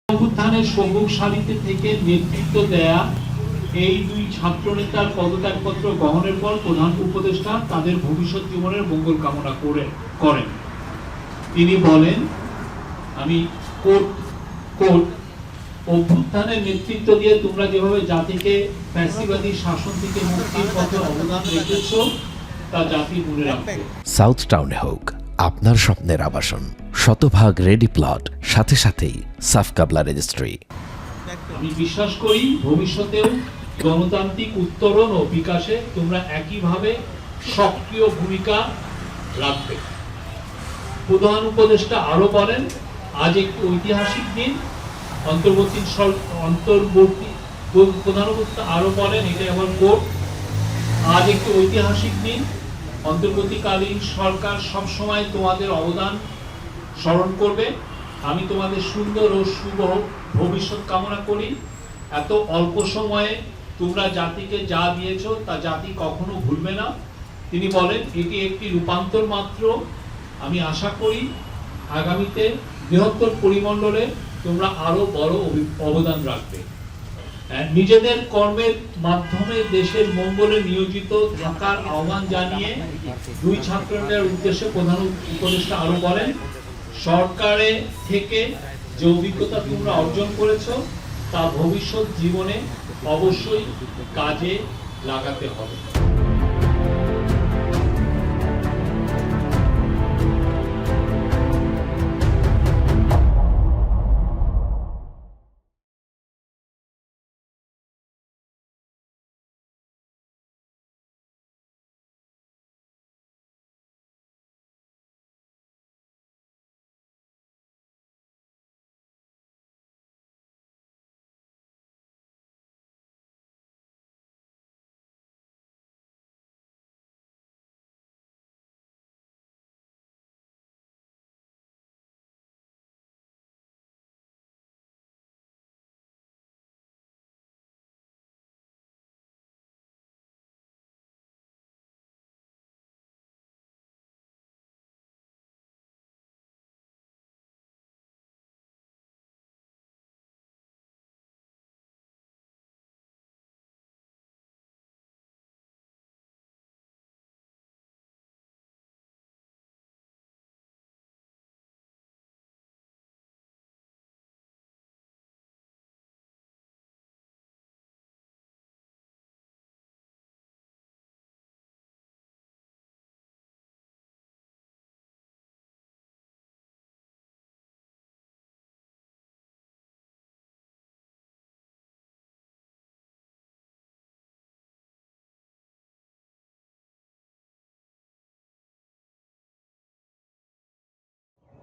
অভ্যুত্থানের সম্মুখ সারিতে থেকে নেতৃত্ব দেয়া এই দুই ছাত্রনেতার পদত্যাগপত্র গ্রহণের পর প্রধান উপদেষ্টা তাদের ভবিষ্যৎ জীবনের মঙ্গল কামনা করেন। তিনি বলেন, আমি অভ্যুত্থানের নেতৃত্ব দিয়ে তোমরা যেভাবে জাতিকে ফ্যাসিবাদী শাসন থেকে মুক্তির পথে অবদান রেখেছ তা জাতি মনে রাখবে। সাউথ টাউনে হোক আপনার স্বপ্নের আবাসন, শতভাগ রেডি প্লট, সাথে সাথেই সাফ কাবলা রেজিস্ট্রি। আমি বিশ্বাস করি ভবিষ্যতেও গণতান্ত্রিক উত্তরণ ও বিকাশে তোমরা একইভাবে সক্রিয় ভূমিকা রাখবে। প্রধান উপদেষ্টা আরো বলেন, আজ একটি ঐতিহাসিক দিন। প্রধান উপদেষ্টা আরো বলেন, এটা আমার কোট, আজ একটি ঐতিহাসিক দিন। অন্তর্বর্তীকালীন সরকার সবসময় তোমাদের অবদান স্মরণ করবে। আমি তোমাদের সুন্দর ও শুভ ভবিষ্যৎ কামনা করি। এত অল্প সময়ে তোমরা জাতিকে যা দিয়েছ তা জাতি কখনো ভুলবে না। তিনি বলেন, এটি একটি রূপান্তর মাত্র। আমি আশা করি আগামীতে বৃহত্তর পরিমণ্ডলে তোমরা আরো বড় অবদান রাখবে। নিজেদের কর্মের মাধ্যমে দেশের মঙ্গলে নিয়োজিত থাকার আহ্বান জানিয়ে দুই ছাত্রদের উদ্দেশ্যে প্রধান উপদেষ্টা আরো বলেন, সরকারে থেকে যে অভিজ্ঞতা তোমরা অর্জন করেছো তা ভবিষ্যৎ জীবনে অবশ্যই কাজে লাগাতে হবে।